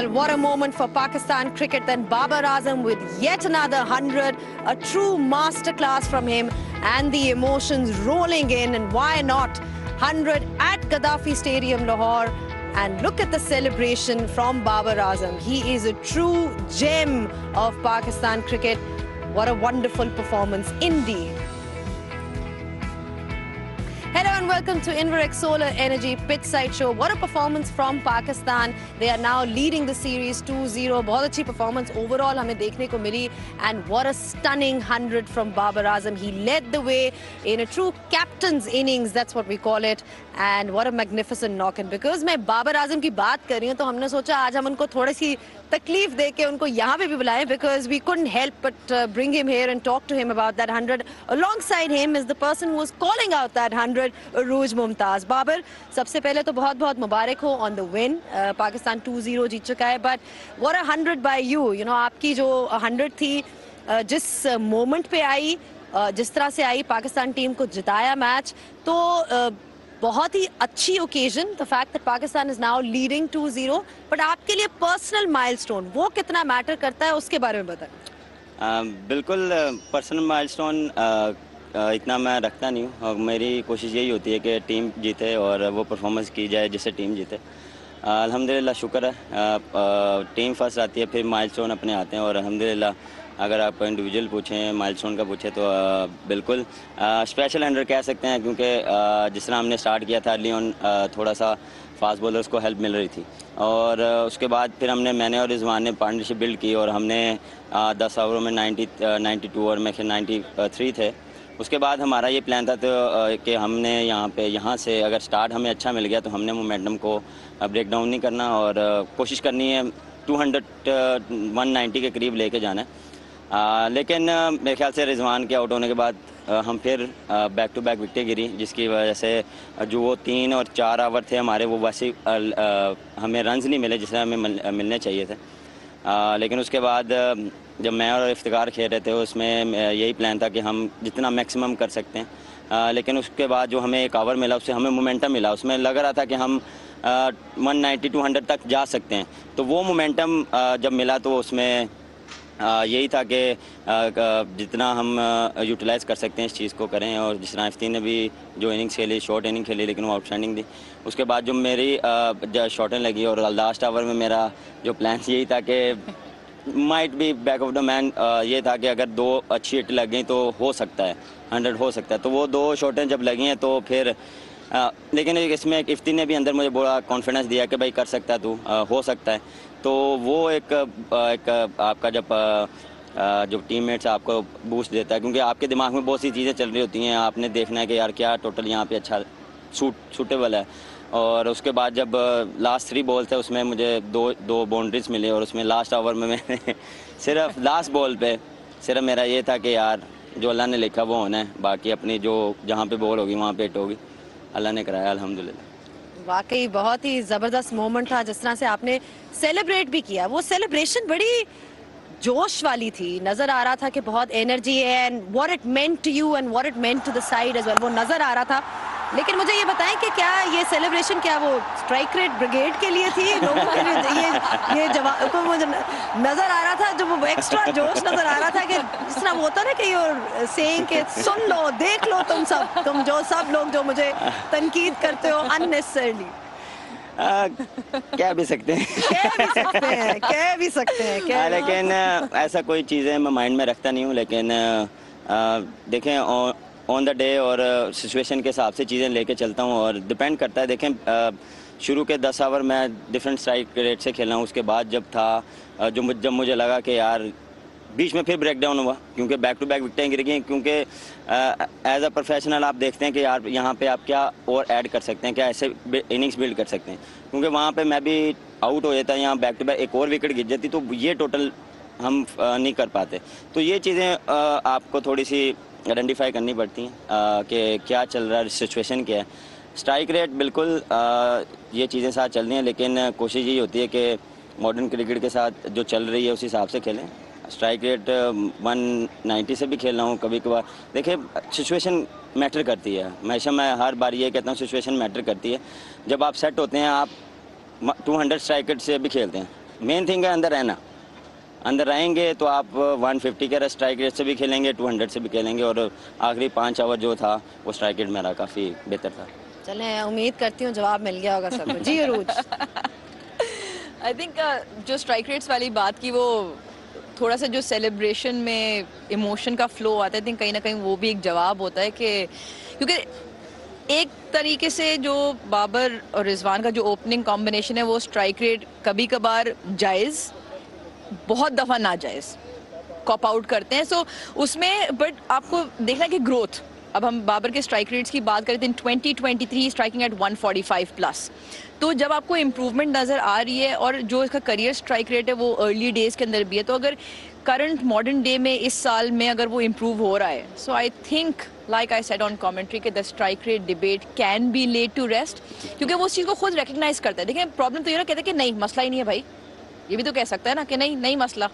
Well, what a moment for Pakistan cricket. Then Babar Azam with yet another 100, a true masterclass from him, and the emotions rolling in. And why not 100 at Gaddafi Stadium, Lahore? And look at the celebration from Babar Azam. He is a true gem of Pakistan cricket. What a wonderful performance indeed. Hello and welcome to Inverex Solar Energy Pitchside Show. What a performance from Pakistan. They are now leading the series 2-0. बहुत अच्छी performance overall हमें देखने को मिली. And what a stunning 100 from Babar Azam. He led the way in a true captain's innings, that's what we call it. And what a magnificent knock. And because मैं बाबर आजम की बात कर रही हूँ तो हमने सोचा आज हम उनको थोड़ी सी तकलीफ दे के उनको यहाँ पे भी बुलाएं, because we couldn't help but bring him here and talk to him about that 100. Alongside him is the person who was calling out that 100, Arooj Mumtaz. Babar, सबसे पहले तो बहुत-बहुत मुबारक हो on the win. पाकिस्तान 2-0 जीत चुका है, but what a 100 by you. You know, आपकी जो 100 थी, जिस मोमेंट पे आई, जिस तरह से आई, पाकिस्तान टीम को जिताया मैच, तो बहुत ही अच्छी occasion. The fact that Pakistan is now leading 2-0, but आपके लिए पर्सनल माइलस्टोन वो कितना मैटर करता है, उसके बारे में बताएं. बिल्कुल पर्सनल माइलस्टोन इतना मैं रखता नहीं हूँ. मेरी कोशिश यही होती है कि टीम जीते और वो परफॉर्मेंस की जाए जिससे टीम जीते. अल्हम्दुलिल्लाह शुक्र है, टीम फर्स्ट आती है, फिर माइलस्टोन अपने आते हैं. और अल्हम्दुलिल्लाह अगर आप इंडिविजुअल पूछें, माइलस्टोन का पूछें, तो बिल्कुल स्पेशल 100 कह सकते हैं, क्योंकि जिस तरह हमने स्टार्ट किया था अर्ली ऑन, थोड़ा सा फास्ट बॉलर्स को हेल्प मिल रही थी. और उसके बाद फिर मैंने और रिजवान ने पार्टनरशिप बिल्ड की और हमने 10 ओवरों में 92 और मैं 93 थे. उसके बाद हमारा ये प्लान था तो कि हमने यहाँ से अगर स्टार्ट हमें अच्छा मिल गया तो हमने मोमेंटम को ब्रेक डाउन नहीं करना और कोशिश करनी है 190 के करीब लेके जाना है. लेकिन मेरे ख्याल से रिजवान के आउट होने के बाद हम फिर बैक टू बैक विकेटें गिरी, जिसकी वजह से जो वो 3 और 4 ओवर थे हमारे, वो वैसे हमें रन्स नहीं मिले जिससे हमें मिलने चाहिए थे. लेकिन उसके बाद जब मैं और इफ्तिकार खेल रहे थे, उसमें यही प्लान था कि हम जितना मैक्सिमम कर सकते हैं. लेकिन उसके बाद जो हमें एक ओवर मिला, उससे हमें मोमेंटम मिला. उसमें लग रहा था कि हम 190-200 तक जा सकते हैं. तो वो मोमेंटम जब मिला तो उसमें यही था कि जितना हम यूटिलाइज़ कर सकते हैं इस चीज़ को करें. और जिस तरह इफ्ती ने भी जो इनिंग्स खेली, शॉर्ट इनिंग खेली, लेकिन वो आउटस्टैंडिंग थी. उसके बाद जो मेरी शॉर्टें लगी और लास्ट ओवर में मेरा जो प्लान यही था कि might be back of the man, ये था कि अगर 2 अच्छी हिट लग गई तो हो सकता है 100 हो सकता है. तो वो 2 शॉटें जब लगी हैं तो फिर लेकिन इसमें इफ्ती ने भी अंदर मुझे बड़ा कॉन्फिडेंस दिया कि भाई कर सकता है तू, हो सकता है. तो वो एक आपका जो टीममेट्स आपको बूस्ट देता है, क्योंकि आपके दिमाग में बहुत सी चीज़ें चल रही होती हैं. आपने देखना है कि यार क्या टोटल यहाँ पे अच्छा सूटेबल है. और उसके बाद जब लास्ट 3 बॉल थे उसमें मुझे दो बाउंड्रीज मिली और उसमें लास्ट ओवर में मैंने सिर्फ लास्ट बॉल पे सिर्फ मेरा ये था कि यार जो अल्लाह ने लिखा वो होना है, बाकी अपनी जो जहाँ पे बॉल होगी वहाँ पे हिट होगी. अल्लाह ने कराया अल्हम्दुलिल्लाह. वाकई बहुत ही ज़बरदस्त मोमेंट था. जिस तरह से आपने सेलिब्रेट भी किया, वो सेलिब्रेशन बड़ी जोश वाली थी. नज़र आ रहा था कि बहुत एनर्जी है, and what it meant to you and what it meant to the side as well, वो नज़र आ रहा था. लेकिन मुझे ये बताएं कि क्या ये सेलिब्रेशन क्या वो स्ट्राइक रेट ब्रिगेड के लिए थी, लोगों के लिए? ये जवाब को मुझे नज़र आ रहा था, जो वो एक्स्ट्रा जोश नज़र आ रहा था कि जिस तरह वो होता ना कि you're saying कि सुन लो, देख लो, तुम जो सब लोग जो मुझे तनकीद करते हो अननेसेसरली. कह भी सकते हैं कह भी सकते हैं. लेकिन ऐसा कोई चीज़ें मैं माइंड में रखता नहीं हूँ. लेकिन देखें ऑन द डे और सिचुएशन के हिसाब से चीज़ें लेके चलता हूँ और डिपेंड करता है. देखें शुरू के 10 ओवर मैं डिफरेंट स्ट्राइक रेट से खेला हूँ. उसके बाद जब जब मुझे लगा कि यार बीच में फिर ब्रेक डाउन हुआ, क्योंकि बैक टू बैक विकेटें गिर गई. क्योंकि एज अ प्रोफेशनल आप देखते हैं कि यार यहाँ पे आप क्या और ऐड कर सकते हैं, क्या ऐसे इनिंग्स बिल्ड कर सकते हैं. क्योंकि वहाँ पे मैं भी आउट हो जाता, यहाँ बैक टू बैक एक और विकेट गिर जाती, तो ये टोटल हम नहीं कर पाते. तो ये चीज़ें आपको थोड़ी सी आइडेंटिफाई करनी पड़ती हैं कि क्या चल रहा है, सिचुएशन क्या है. स्ट्राइक रेट बिल्कुल ये चीज़ें साथ चल रही हैं, लेकिन कोशिश यही होती है कि मॉडर्न क्रिकेट के साथ जो चल रही है उस हिसाब से खेलें. स्ट्राइक रेट 190 से भी खेल रहा हूँ कभी कभार. देखिए सिचुएशन मैटर करती है. हमेशा मैं हर बार ये कहता हूँ सिचुएशन मैटर करती है. जब आप सेट होते हैं आप 200 स्ट्राइक रेट से भी खेलते हैं, मेन थिंग है अंदर रहना। अंदर रहेंगे तो आप 150 के स्ट्राइक रेट से भी खेलेंगे, 200 से भी खेलेंगे, और आखिरी 5 ओवर जो था वो स्ट्राइक रेट मेरा काफ़ी बेहतर था। चलें, उम्मीद करती हूँ जवाब मिल गया होगा सबको। जी अरूज। आई थिंक जो स्ट्राइक रेट्स वाली बात की, वो थोड़ा सा जो सेलिब्रेशन में इमोशन का फ्लो आता है, आई थिंक कहीं ना कहीं वो भी एक जवाब होता है कि क्योंकि एक तरीके से जो बाबर और रिजवान का जो ओपनिंग कॉम्बिनेशन है वो स्ट्राइक रेट कभी कभार जायज़, बहुत दफ़ा ना जायज़ कॉप आउट करते हैं। सो उसमें बट आपको देखना है कि ग्रोथ, अब हम बाबर के स्ट्राइक रेट्स की बात करें तो इन 2023 स्ट्राइकिंग एट 145 प्लस, तो जब आपको इम्प्रूवमेंट नज़र आ रही है और जो इसका करियर स्ट्राइक रेट है वो अर्ली डेज़ के अंदर भी है, तो अगर करंट मॉडर्न डे में इस साल में अगर वो इम्प्रूव हो रहा है, so I think like I said on commentary कि the strike rate debate can be laid to rest, क्योंकि वो उस चीज़ को खुद रिकग्नाइज करता है। देखिए प्रॉब्लम तो ये ना, कहते हैं कि नहीं मसला ही नहीं है भाई, ये भी तो कह सकता है ना कि नहीं मसला।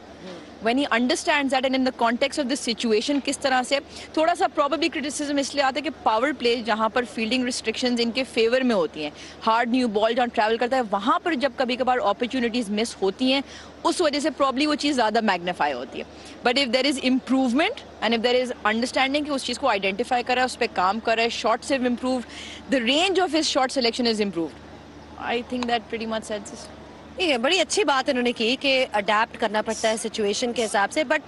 When he understands that and in the context of this situation, किस तरह से थोड़ा सा probably criticism इसलिए आता है कि पावर प्ले जहाँ पर फील्डिंग रिस्ट्रिक्शंस इनके फेवर में होती हैं, हार्ड न्यू बॉल जहाँ ट्रैवल करता है, वहाँ पर जब कभी कभार अपॉर्चुनिटीज़ मिस होती हैं, उस वजह से प्रॉब्ली वो चीज़ ज़्यादा मैग्नीफाई होती है। But if there is improvement and if there is understanding कि उस चीज़ को आइडेंटिफाई करा है, उस पर काम कर रहा है, shots have improved, the range of his shot selection is improved, I think that pretty much sets it. ठीक है, बड़ी अच्छी बात इन्होंने की कि अडेप्ट करना पड़ता है सिचुएशन के हिसाब से। बट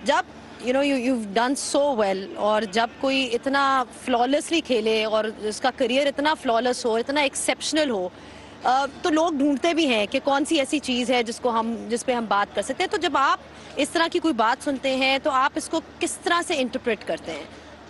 जब यू डन सो वेल, और जब कोई इतना फ्लॉलेसली खेले और उसका करियर इतना फ्लॉलेस हो, इतना एक्सेप्शनल हो, तो लोग ढूंढते भी हैं कि कौन सी ऐसी चीज़ है जिस पे हम बात कर सकते हैं। तो जब आप इस तरह की कोई बात सुनते हैं तो आप इसको किस तरह से इंटरप्रेट करते हैं?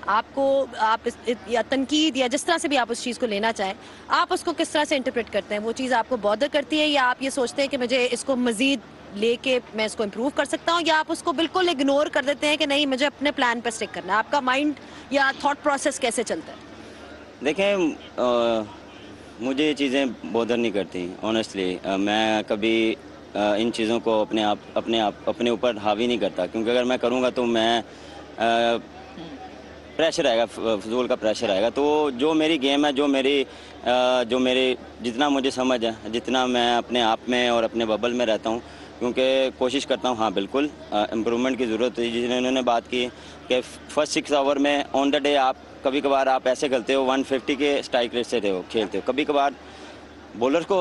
आप या तनकीद या जिस तरह से भी आप उस चीज़ को लेना चाहें, आप उसको किस तरह से इंटरप्रेट करते हैं? वो चीज़ आपको बॉदर करती है, या आप ये सोचते हैं कि मुझे इसको मज़ीद लेके मैं इसको इम्प्रूव कर सकता हूँ, या आप उसको बिल्कुल इग्नोर कर देते हैं कि नहीं मुझे अपने प्लान पर स्टिक करना है? आपका माइंड या थॉट प्रोसेस कैसे चलता है? देखें, मुझे ये चीज़ें बॉदर नहीं करती ऑनेस्टली। मैं कभी इन चीज़ों को अपने ऊपर हावी नहीं करता, क्योंकि अगर मैं करूँगा तो मैं प्रेशर आएगा, फजूल का प्रेशर आएगा। तो जो मेरी गेम है, जो मेरी जितना मुझे समझ है, जितना मैं अपने आप में और अपने बबल में रहता हूँ, क्योंकि कोशिश करता हूँ। हाँ बिल्कुल इम्प्रूवमेंट की ज़रूरत है। जिन्होंने इन्होंने बात की कि फर्स्ट 6 ओवर में ऑन द डे आप कभी कभार आप ऐसे खेलते हो 150 के स्ट्राइक रेट से खेलते हो, कभी कभार बॉलर को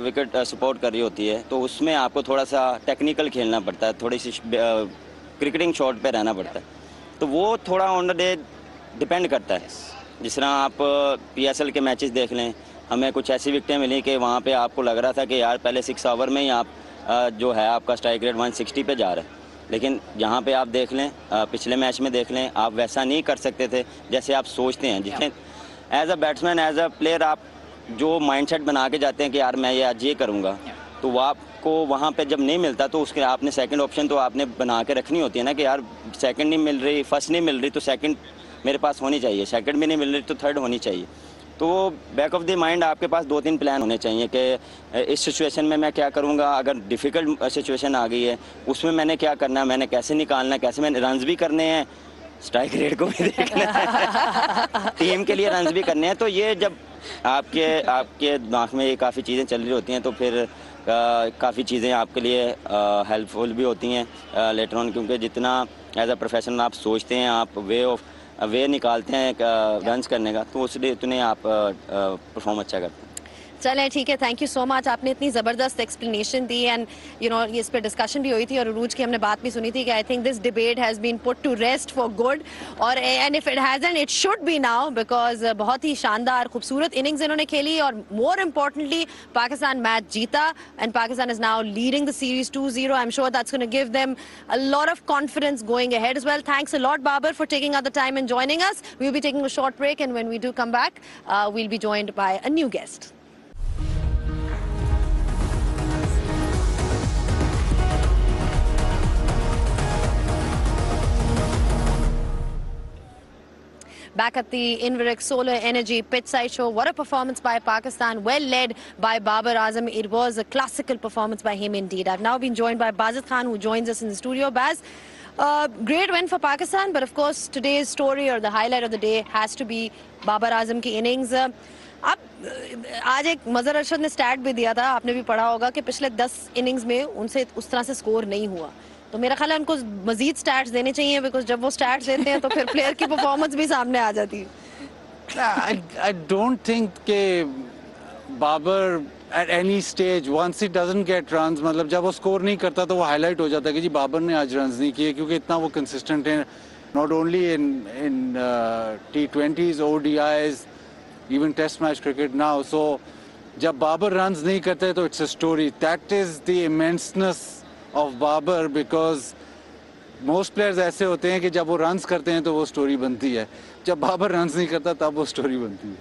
विकेट सपोर्ट कर रही होती है, तो उसमें आपको थोड़ा सा टेक्निकल खेलना पड़ता है, थोड़ी सी क्रिकेटिंग शॉट पे रहना पड़ता है। तो वो थोड़ा ऑन द डे डिपेंड करता है। जिस तरह आप PSL के मैचेस देख लें, हमें कुछ ऐसी विकटें मिली कि वहाँ पे आपको लग रहा था कि यार पहले 6 ओवर में ही आप जो है आपका स्ट्राइक रेट 160 पे जा रहा है, लेकिन यहाँ पे आप देख लें, पिछले मैच में देख लें, आप वैसा नहीं कर सकते थे जैसे आप सोचते हैं। जिसमें as a batsman, as a player, आप जो माइंडसेट बना के जाते हैं कि यार मैं ये आज ये करूँगा, तो वो आपको वहाँ पे जब नहीं मिलता तो उसके आपने सेकंड ऑप्शन तो आपने बना के रखनी होती है ना, कि यार सेकंड नहीं मिल रही, फर्स्ट नहीं मिल रही, तो सेकंड मेरे पास होनी चाहिए, सेकंड भी नहीं मिल रही तो थर्ड होनी चाहिए। तो बैक ऑफ द माइंड आपके पास 2-3 प्लान होने चाहिए कि इस सिचुएशन में मैं क्या करूँगा, अगर डिफ़िकल्ट सिचुएशन आ गई है उसमें मैंने क्या करना है, मैंने कैसे निकालना है, कैसे मैंने रन्स भी करने हैं, स्ट्राइक रेट को भी देखना है, टीम के लिए रन्स भी करने हैं। तो ये जब आपके दिमाग में ये काफ़ी चीज़ें चल रही होती हैं, तो फिर काफ़ी चीज़ें आपके लिए हेल्पफुल भी होती हैं लेटर ऑन, क्योंकि जितना एज अ प्रोफेशनल आप सोचते हैं, आप वे निकालते हैं रन्स करने का, तो उसलिए उतने आप परफॉर्म अच्छा करते हैं। चलें ठीक है, थैंक यू सो मच। आपने इतनी ज़बरदस्त एक्सप्लेनेशन दी, एंड ये इस पर डिस्कशन भी हुई थी और अरूज की हमने बात भी सुनी थी कि I think this debate has been put to rest for good, और and if it hasn't it should be now, because बहुत ही शानदार खूबसूरत इनिंग्स इन्होंने खेली, और मोर इम्पॉर्टेंटली पाकिस्तान मैच जीता, and Pakistan is now leading the series 2-0. I am sure that's gonna give them a lot of confidence going ahead as well. Thanks a lot, Babar, for taking out the time and joining us. We'll be taking a short break, and when we do come back, we'll be joined by a new guest. Back at the Inverex Solar Energy Pitchside Show, what a performance by Pakistan, well led by Babar Azam. It was a classical performance by him indeed. I've now been joined by Bazid Khan, who joins us in the studio. Baz, great win for Pakistan, but of course today's story or the highlight of the day has to be Babar Azam ki innings. आप आज एक मजहर अरशद ने stat भी दिया था, आपने भी पढ़ा होगा कि पिछले 10 इनिंग्स में उनसे उस तरह से स्कोर नहीं हुआ, तो मेरा ख्याल है उनको मजीद स्टैट्स देने चाहिए, बिकॉज जब वो स्टैट्स देते हैं तो फिर प्लेयर की परफॉर्मेंस भी सामने आ जाती है. I don't think के Babar at any stage once he doesn't get runs, मतलब जब वो स्कोर नहीं करता तो वो हाईलाइट हो जाता है कि जी बाबर ने आज रन्स नहीं किए, क्योंकि इतना वो कंसिस्टेंट है, not only in T20s, ODIs, even Test match cricket now. So जब बाबर रन्स नहीं करते तो it's a story. That is the immenseness of Babar, because most players ऐसे होते हैं कि जब वो रन्स करते हैं तो वो स्टोरी बनती है, जब बाबर रन्स नहीं करता तब वो स्टोरी बनती है.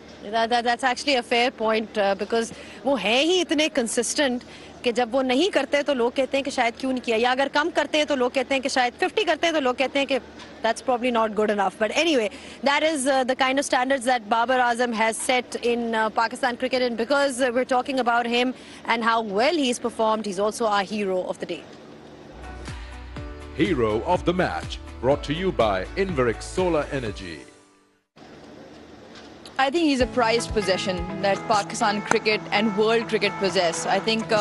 That's actually a fair point, because वो है ही इतने consistent कि जब वो नहीं करते तो लोग कहते हैं कि शायद क्यों नहीं किया, या अगर कम करते हैं तो लोग कहते हैं कि शायद 50 करते हैं तो लोग कहते हैं कि that's probably not good enough. But anyway, that is the kind of standards that Babar Azam has set in Pakistan cricket, and because we're talking about him and how well he's performed, he's also our hero of the day. Hero of the match, brought to you by Inverix Solar Energy. I think he's a prized possession that Pakistan cricket and world cricket possess. I think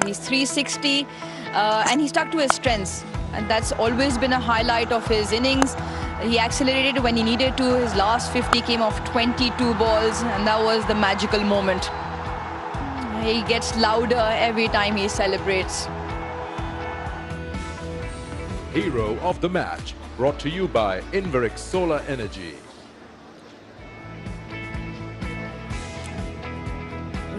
he's 360 and he stuck to his strengths, and that's always been a highlight of his innings. He accelerated when he needed to. His last 50 came off 22 balls, and that was the magical moment. He gets louder every time he celebrates. Hero of the match, brought to you by Inverix Solar Energy.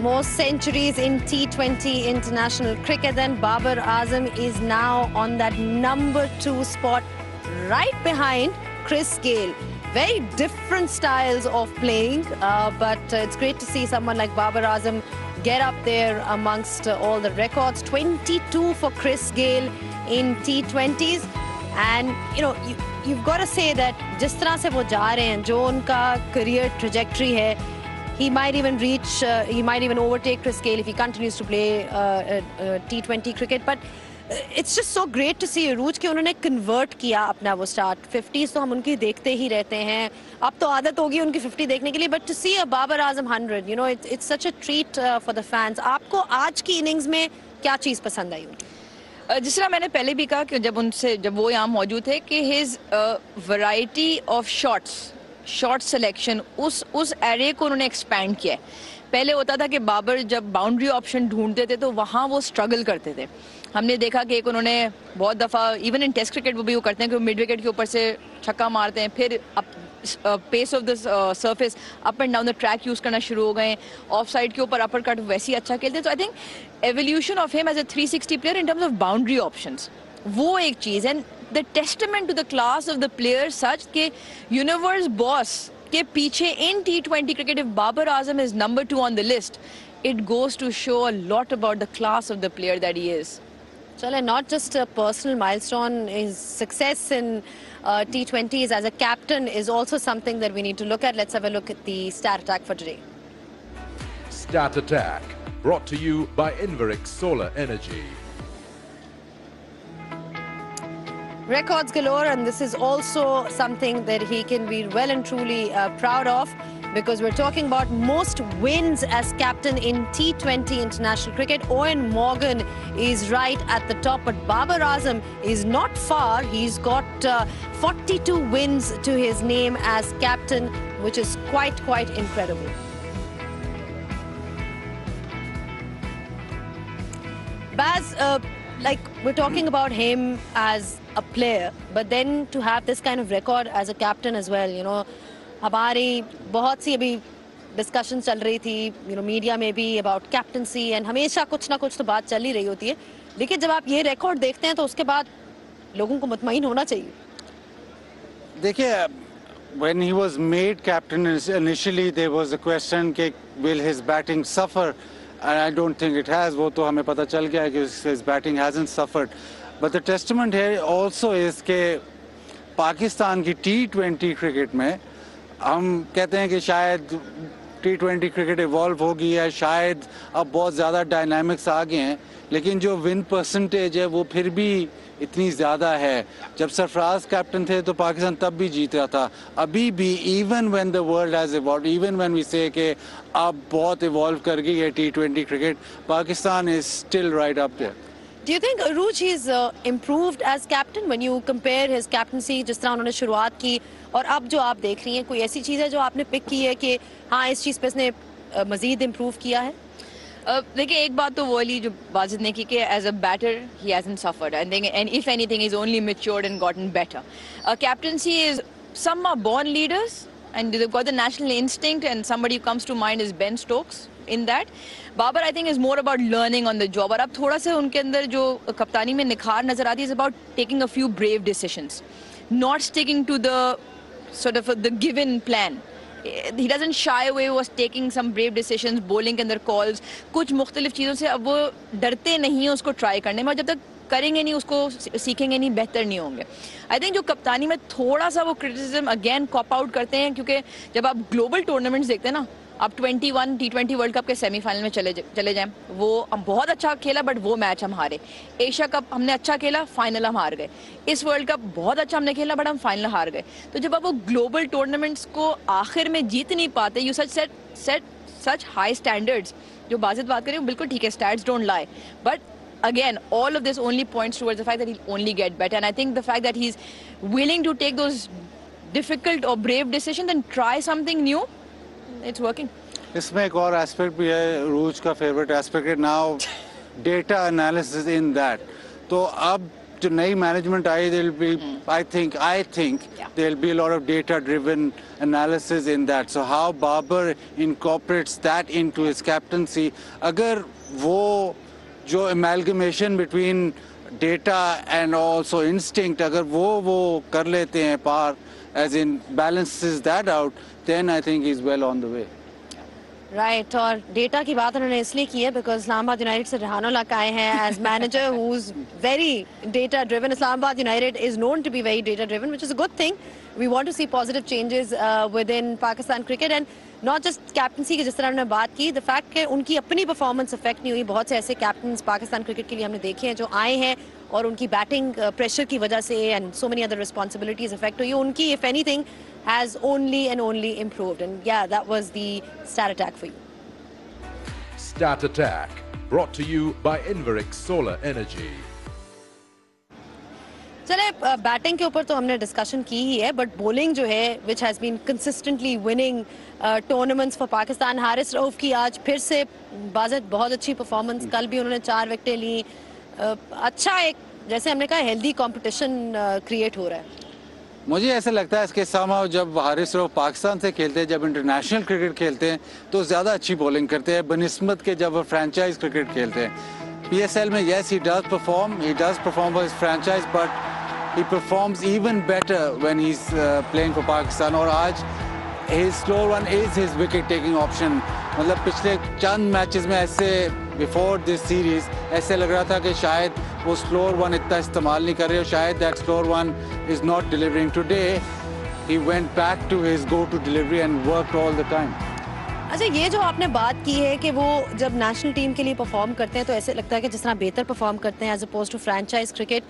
Most centuries in T20 international cricket, then Babar Azam is now on that number 2 spot, right behind Chris Gayle. Very different styles of playing, but it's great to see someone like Babar Azam get up there amongst all the records. 22 for Chris Gayle in T20s, and you've got to say that जिस तरह से वो जा रहे हैं, जो उनका career trajectory है, he might even overtake Chris Gayle if he continues to play T20 cricket. But it's just so great to see Arooj कि उन्होंने convert किया अपना वो start. 50s तो हम उनकी देखते ही रहते हैं, अब तो आदत होगी उनकी 50 देखने के लिए, but to see a Babar Azam 100, it's such a treat for the fans. आपको आज की innings में क्या चीज़ पसंद आई उनकी? जिस तरह मैंने पहले भी कहा कि जब वो यहाँ मौजूद थे कि his variety of short selection, उस एरे को उन्होंने एक्सपैंड किया है. पहले होता था कि बाबर जब बाउंड्री ऑप्शन ढूंढते थे तो वहाँ वो स्ट्रगल करते थे. हमने देखा कि एक उन्होंने बहुत दफ़ा इवन इन टेस्ट क्रिकेट वो करते हैं कि वो मिड विकेट के ऊपर से छक्का मारते हैं, फिर pace off the surface up and down the track use करना शुरू हो गए, ऑफ साइड के ऊपर अपर कट वैसे ही अच्छा खेलते हैं. तो I think evolution of him as a 360 player in terms of boundary options, वो एक चीज़. And the testament to the class of the players such के universe boss के पीछे in T20 cricket, if Babar Azam is number 2 on the list, it goes to show a lot about the class of the player that he is. Chale, not just a personal milestone, his success in T20s as a captain is also something that we need to look at. Let's have a look at the stat attack for today. Stat Attack, brought to you by Inverix Solar Energy. Records galore, and this is also something that he can be well and truly proud of, because we're talking about most wins as captain in T20 international cricket. Owen Morgan is right at the top, but Babar Azam is not far. He's got 42 wins to his name as captain, which is quite incredible. Baz, like we're talking about him as a player, but then to have this kind of record as a captain as well, हमारी बहुत सी अभी discussions चल रही थी, media में भी about captaincy, and हमेशा कुछ ना कुछ तो बात चल ही रही होती है, लेकिन जब आप ये record देखते हैं तो उसके बाद लोगों को मुतमईन होना चाहिए. देखिए, when he was made captain initially, there was a question कि will his batting suffer, and I don't think it has. वो तो हमें पता चल गया है कि his batting hasn't suffered. But the testament here also is कि पाकिस्तान की T20 क्रिकेट में हम कहते हैं कि शायद T20 क्रिकेट इवॉल्व होगी है, शायद अब बहुत ज़्यादा डायनामिक्स आ गए हैं, लेकिन जो विन परसेंटेज है वो फिर भी इतनी ज़्यादा है. जब सरफराज कैप्टन थे तो पाकिस्तान तब भी जीत रहा था. अभी भी even when the world has evolved, even when we say कि अब बहुत इवॉल्व कर गई है T20 cricket, Pakistan is still right up there. Do you think Aruj he's improved as captain when you compare his captaincy जिस तरह उन्होंने शुरुआत की और अब जो आप देख रही हैं, कोई ऐसी चीज़ है जो आपने पिक की है कि हाँ इस चीज़ पे इसने मजीद इम्प्रूव किया है? देखिए, एक बात तो वो वाली जो बाजिद ने की कि as a batter he hasn't suffered and if anything is only matured and gotten better. Captaincy is some are born leaders and they've got the national instinct, and somebody who comes to mind is Ben Stokes in that. Babar I think is more about learning on the job, और अब थोड़ा सा उनके अंदर जो कप्तानी में निखार नजर आती है is about taking a few brave decisions, not sticking to the sort of the given plan. He doesn't shy away, was taking some brave decisions, bowling के अंदर calls, कुछ मुख्तलिफ चीज़ों से अब वो डरते नहीं हैं उसको ट्राई करने में, और जब तक करेंगे नहीं उसको सीखेंगे नहीं, बेहतर नहीं होंगे. आई थिंक जो कप्तानी में थोड़ा सा वो क्रिटिसिज्म अगेन कॉप आउट करते हैं, क्योंकि जब आप ग्लोबल टूर्नामेंट्स देखते हैं ना, आप 21 T20 वर्ल्ड कप के सेमीफाइनल में चले जाएं, वो हम बहुत अच्छा खेला बट वो मैच हम हारे. एशिया कप हमने अच्छा खेला, फाइनल हम हार गए. इस वर्ल्ड कप बहुत अच्छा हमने खेला बट हम फाइनल हार गए. तो जब आप वो ग्लोबल टूर्नामेंट्स को आखिर में जीत नहीं पाते, you set such high standards. जो बाजिद बात करें बिल्कुल ठीक है, stats don't lie, but again all of this only points towards the fact that he'll only get better, and I think the fact that he's willing to take those difficult or brave decisions and try something new, it's working. इसमें एक और aspect भी है, रूज का favourite aspect है now, data analysis in that. तो अब जो नई मैनेजमेंट आई, there will be I think there will be a lot of data driven analysis in that. So how Babar incorporates that into his captaincy, अगर वो जो amalgamation between data and also instinct, अगर वो कर लेते हैं पार, as in balances that out, then I think he's well on the way. Right, और data की बात उन्होंने इसलिए की है बिकॉज इस्लामाबाद यूनाइटेड से रेहान उल आए हैं as manager who is very data driven. Islamabad United is known to be very data driven, which is a good thing. We want to see positive changes with in Pakistan cricket, and not just captaincy की जिस तरह हमने बात की, the fact कि उनकी अपनी performance effect नहीं हुई. बहुत से ऐसे कैप्टन पाकिस्तान क्रिकेट के लिए हमने देखे हैं जो आए हैं और उनकी बैटिंग प्रेशर की वजह से and so many other responsibilities effect हुई. उनकी if anything has only and only improved, and yeah, that was the Stat Attack for you. Stat Attack, brought to you by Inverix Solar Energy. चले, batting के ऊपर तो हमने discussion की ही है, but bowling जो है which has been consistently winning tournaments for Pakistan. Haris Rauf की आज फिर से बाज़त बहुत अच्छी परफॉर्मेंस, कल भी उन्होंने 4 विकेटें ली. अच्छा, एक जैसे हमने कहा हेल्दी कंपटीशन क्रिएट हो रहा है. मुझे ऐसा लगता है इसके समाव जब हारिस रऊफ पाकिस्तान से खेलते हैं, जब इंटरनेशनल क्रिकेट खेलते हैं तो ज़्यादा अच्छी बॉलिंग करते हैं बनिस्बत के जब वो फ्रेंचाइज क्रिकेट खेलते हैं. PSL में yes he does perform for his franchise, but he performs even better when he's playing for Pakistan. और आज his slow run is his wicket taking option. मतलब पिछले चंद मैचेस में ऐसे बिफोर दिस सीरीज ऐसे लग रहा था कि शायद वो स्लोअर वन इतना इस्तेमाल नहीं कर रहे, और शायद that slower one is not delivering. Today he went back to his go to delivery and worked all the time. अच्छा, ये जो आपने बात की है कि वो जब नेशनल टीम के लिए परफॉर्म करते हैं तो ऐसे लगता है कि जिस तरह बेहतर परफॉर्म करते हैं as opposed to franchise cricket,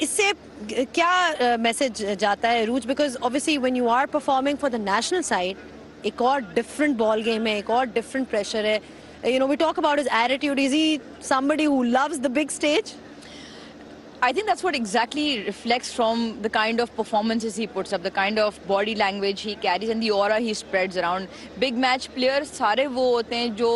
इससे क्या मैसेज जाता है रूज? Because obviously when you are performing for the national side, एक और डिफरेंट बॉल गेम है, एक और डिफरेंट प्रेशर है. You know, we talk about his attitude. Is he somebody who loves the big stage? I think that's what exactly reflects from the kind of performances he puts up, the kind of body language he carries and the aura he spreads around. Big match players सारे वो होते हैं जो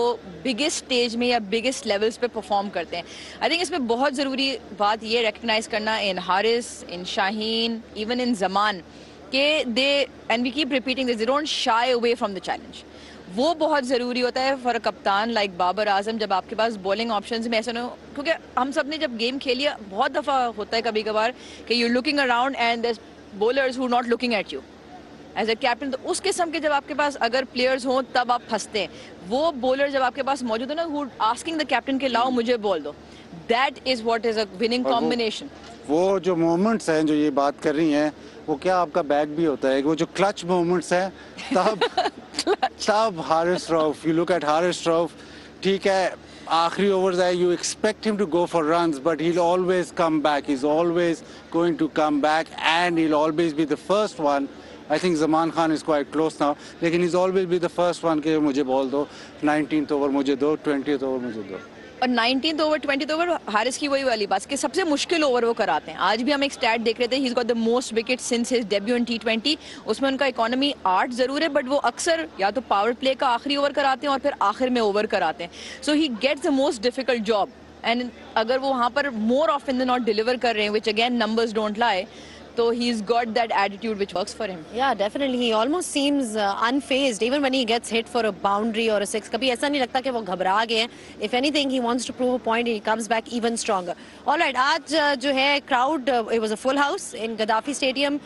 biggest stage में या biggest levels पे perform करते हैं. I think इसमें बहुत ज़रूरी बात ये recognize करना in Haris, in Shaheen, even in Zaman, कि they, and we keep repeating this, they don't shy away from the challenge. वो बहुत ज़रूरी होता है फॉर अ कप्तान लाइक बाबर आजम, जब आपके पास बॉलिंग ऑप्शंस में ऐसा ना हो, क्योंकि हम सब ने जब गेम खेली है बहुत दफ़ा होता है कभी कभार कि you looking around and there bowlers who not looking at you as a captain. तो उस किस्म के जब आपके पास अगर प्लेयर्स हों तब आप फंसते हैं. वो बॉलर जब आपके पास मौजूद है ना, हु आस्किंग द कैप्टन के लाओ मुझे बॉल दो, that is what is a winning combination. वो जो मोमेंट्स हैं जो ये बात कर रही हैं, वो क्या आपका बैग भी होता है, वो जो क्लच मोमेंट्स हैं तब Haris Rauf, you look at Haris Rauf, ठीक है आखिरी ओवर्स आए, you expect him to go for runs, but he'll always come back. He's always going to come back, and he'll always be the first one. I think Zaman Khan is quite close now, लेकिन he's always be the first one कि मुझे ball दो, 19th over मुझे दो, 20th over मुझे दो. और 19th over 20th over Haris की वही वाली बात कि सबसे मुश्किल ओवर वो कराते हैं. आज भी हम एक स्टैट देख रहे थे, he is got the most wicket since his debut in T20. उसमें उनका इकोनॉमी 8 जरूर है, बट वो अक्सर या तो पावर प्ले का आखिरी ओवर कराते हैं और फिर आखिर में ओवर कराते हैं. So he gets the most difficult job, and अगर वो वहाँ पर more often than not deliver कर रहे हैं, which again numbers don't lie, so he's got that attitude which works for him. Yeah, definitely. He almost seems unfazed even when he gets hit for a boundary or a six. कभी ऐसा नहीं लगता कि वो घबरा गए हैं. If anything, he wants to prove a point. He comes back even stronger. All right, आज जो है crowd, it was a full house in Gaddafi Stadium.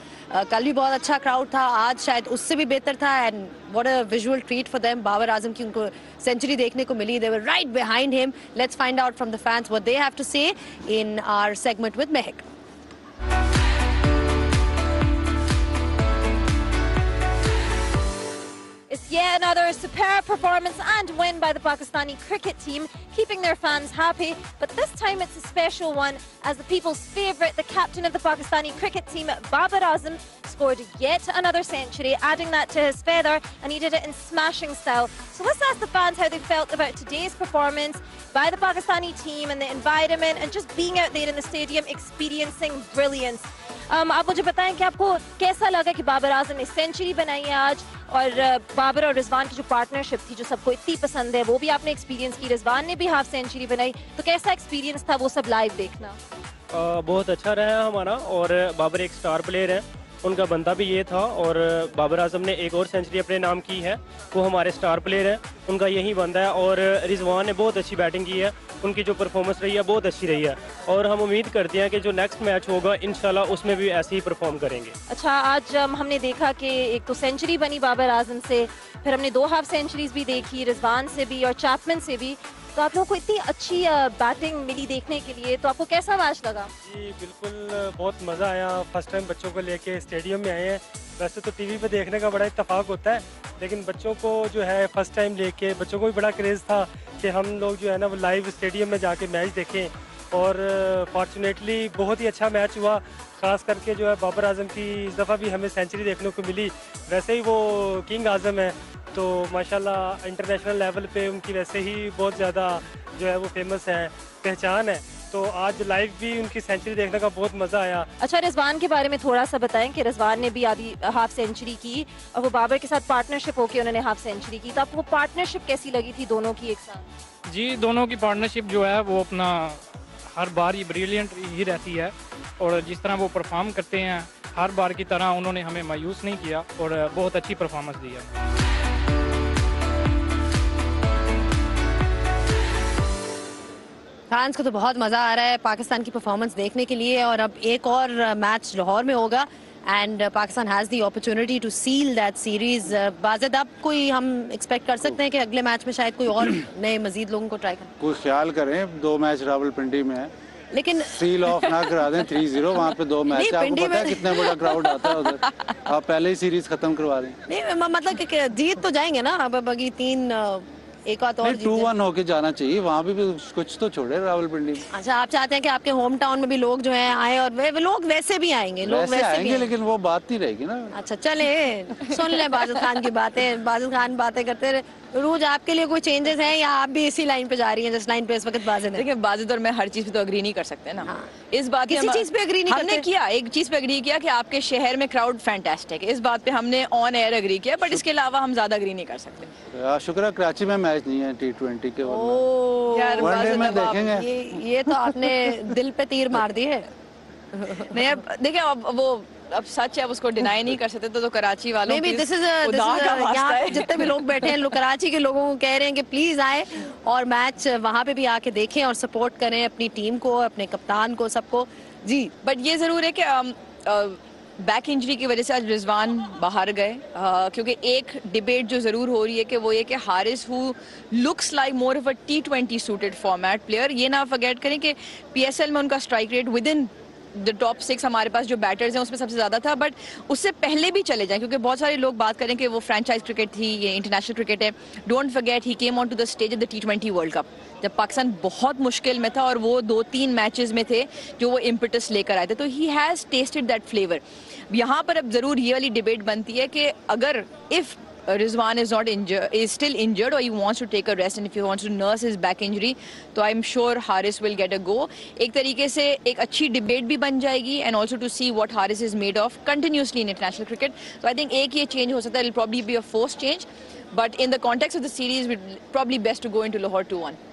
कल भी बहुत अच्छा crowd था. आज शायद उससे भी बेहतर था. And what a visual treat for them. Babar Azam की उनको सेंचुरी देखने को मिली. They were right behind him. Let's find out from the fans what they have to say in our segment with Mehak. It's yet another superb performance and win by the Pakistani cricket team, keeping their fans happy. But this time it's a special one as the people's favourite, the captain of the Pakistani cricket team, Babar Azam, scored yet another century, adding that to his feather, and he did it in smashing style. So let's ask the fans how they felt about today's performance by the Pakistani team and the environment and just being out there in the stadium experiencing brilliance. आप मुझे बताएं कि आपको कैसा लगा कि बाबर आजम ने century बनाई है आज, और बाबर और रिजवान की जो पार्टनरशिप थी जो सबको इतनी पसंद है वो भी आपने एक्सपीरियंस की, रिजवान ने भी हाफ सेंचुरी बनाई, तो कैसा एक्सपीरियंस था वो सब लाइव देखना? बहुत अच्छा रहा हमारा, और बाबर एक स्टार प्लेयर है, उनका बनता भी ये था, और बाबर आजम ने एक और सेंचुरी अपने नाम की है, वो हमारे स्टार प्लेयर हैं, उनका यही बनता है. और रिजवान ने बहुत अच्छी बैटिंग की है, उनकी जो परफॉर्मेंस रही है बहुत अच्छी रही है, और हम उम्मीद करते हैं कि जो नेक्स्ट मैच होगा इंशाल्लाह उसमें भी ऐसे ही परफॉर्म करेंगे. अच्छा, आज हमने देखा कि एक तो सेंचुरी बनी बाबर आजम से, फिर हमने 2 हाफ सेंचुरीज भी देखी, रिजवान से भी और चैपमैन से भी, तो आप लोगों को इतनी अच्छी बैटिंग मिली देखने के लिए, तो आपको कैसा मैच लगा? जी बिल्कुल, बहुत मज़ा आया. फर्स्ट टाइम बच्चों को लेके स्टेडियम में आए हैं. वैसे तो टीवी पे देखने का बड़ा इत्तेफाक होता है, लेकिन बच्चों को जो है फर्स्ट टाइम लेके बच्चों को भी बड़ा क्रेज़ था कि हम लोग जो है ना वो लाइव स्टेडियम में जाके मैच देखें, और फॉर्चुनेटली बहुत ही अच्छा मैच हुआ. ख़ास करके जो है बाबर आजम की इस दफ़ा भी हमें सेंचुरी देखने को मिली. वैसे ही वो किंग आजम है, तो माशाल्लाह इंटरनेशनल लेवल पे उनकी वैसे ही बहुत ज़्यादा जो है वो फेमस है, पहचान है, तो आज लाइव भी उनकी सेंचुरी देखने का बहुत मज़ा आया. अच्छा, रिजवान के बारे में थोड़ा सा बताएं कि रिजवान ने भी आधी हाफ सेंचुरी की और वो बाबर के साथ पार्टनरशिप होकर उन्होंने हाफ सेंचुरी की, तो आपको पार्टनरशिप कैसी लगी थी दोनों की एक साथ? जी, दोनों की पार्टनरशिप जो है वो अपना हर बार ये ब्रिलियंट ही रहती है, और जिस तरह वो परफॉर्म करते हैं हर बार की तरह उन्होंने हमें मायूस नहीं किया और बहुत अच्छी परफॉर्मेंस दी है. फैंस को तो बहुत मज़ा आ रहा है पाकिस्तान की परफॉर्मेंस देखने के लिए, और अब एक और मैच लाहौर में होगा and Pakistan has the opportunity to seal that series. बाज़द अब कोई हम एक्सपेक्ट कर सकते हैं कि अगले मैच में शायद कोई और नए मजीद लोगों को ट्राई करें? कोई ख्याल करें, 2 मैच रावलपिंडी में है, लेकिन सील ऑफ ना करा दें 3-0 वहाँ पे 2 मैच. आपको पता है कितना बड़ा क्राउड आता है उधर, आप पहले ही सीरीज खत्म करवा दें. नहीं, मतलब कि जीत तो जाएंगे ना, अब अभी 3 एक और 2-1 होके जाना चाहिए. वहाँ भी कुछ तो छोड़े रावलपिंडी में. अच्छा, आप चाहते हैं कि आपके होम टाउन में भी लोग जो हैं आए, और वे लोग वैसे भी आएंगे, लोग वैसे आएंगे, लेकिन वो बात नहीं रहेगी ना. अच्छा, चले सुन ले बाजिद खान की बातें. बाजिद खान बातें करते रहे. रोज आपके लिए कोई चेंजेस हैं या आप भी इसी लाइन पे जा रही हैं जिस लाइन पे इस वक्त बाजिद है? देखिए, बाजिद और मैं हर चीज पे तो अग्री नहीं कर सकते ना. हाँ. इस बात किसी चीज पे अग्री नहीं हमने किया, एक चीज पे अग्री किया कि आपके शहर में क्राउड फैंटास्टिक है, इस बात पे हमने ऑन एयर अग्री किया, बट इसके अलावा हम ज्यादा अग्री नहीं कर सकते. शुक्र है कराची में मैच नहीं है T20 के, यार वनडे में देखेंगे. ये तो आपने दिल पे तीर मार दी है. नहीं, अब देखिए, अब सच है, अब उसको डिनाई नहीं कर सकते, तो कराची वालों की यहाँ जितने भी लोग बैठे हैं कराची के लोगों को कह रहे हैं कि प्लीज आए और मैच वहाँ पे भी आके देखें और सपोर्ट करें अपनी टीम को, अपने कप्तान को, सबको. जी, बट ये जरूर है कि बैक इंजरी की वजह से आज रिजवान बाहर गए, क्योंकि एक डिबेट जो जरूर हो रही है कि वो ये कि Haris who looks like more of a T20 suited format player. ये ना फॉरगेट करें कि PSL में उनका strike rate with in the top 6 हमारे पास जो बैटर्स हैं उसमें सबसे ज़्यादा था, बट उससे पहले भी चले जाएं, क्योंकि बहुत सारे लोग बात करें कि वो फ्रेंचाइज क्रिकेट थी, ये इंटरनेशनल क्रिकेट है. Don't forget he came on to the stage of the T20 world cup, जब पाकिस्तान बहुत मुश्किल में था और वो 2-3 मैचेस में थे जो वो इम्पटस लेकर आए थे. तो he has tested that flavour. यहाँ पर अब ज़रूर ये वाली डिबेट बनती है कि अगर if Rizwan is still injured, or he wants to take a rest, and if he wants to nurse his back injury, तो I'm sure Haris will get a go. एक तरीके से एक अच्छी डिबेट भी बन जाएगी, and also to see what Haris is made of continuously in international cricket. So I think एक ये change हो सकता है, it'll probably be a forced change, but in the context of the series, we'd probably best to go into Lahore 2-1.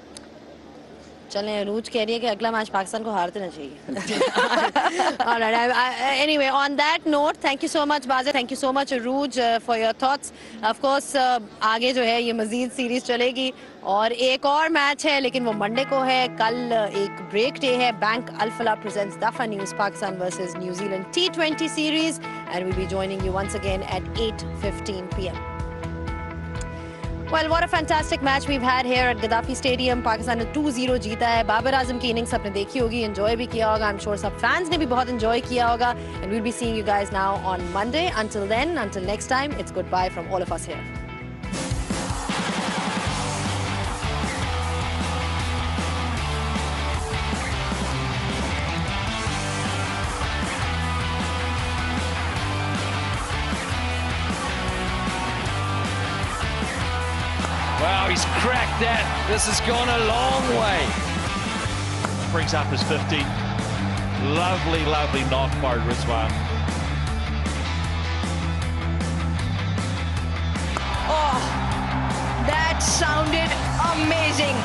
चलें, अरूज कह रही है कि अगला मैच पाकिस्तान को हारते ना चाहिए. All right. Anyway, on that note, thank you so much Baza, thank you so much Aruj for your thoughts. Of course, आगे जो है ये मजीद सीरीज चलेगी और एक और मैच है, लेकिन वो मंडे को है. कल एक ब्रेक डे है. Bank Alfalah presents Dafa News Pakistan versus New Zealand T20 series, and we'll be joining you once again at 8:15 p.m. Well, what a fantastic match we've had here at Gaddafi Stadium. Pakistan ने 2-0 जीता है. बाबर आजम की innings आपने देखी होगी, enjoy भी किया होगा. I'm sure सब फैंस ने भी बहुत एंजॉय किया होगा. And we'll be seeing you guys now on Monday. Until then, until next time, it's goodbye from all of us here. Wow, he's cracked that. This has gone a long way. Brings up his 50. Lovely, lovely knock by Rizwan. Oh, that sounded amazing.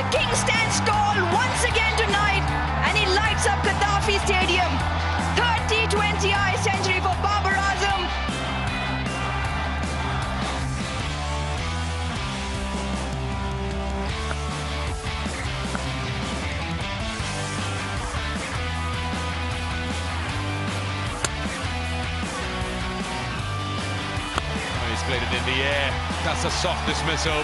The king stands tall once again tonight, and he lights up Gaddafi Stadium. 30-20 century for Babar Azam. He's played it in the air. That's the softest missile.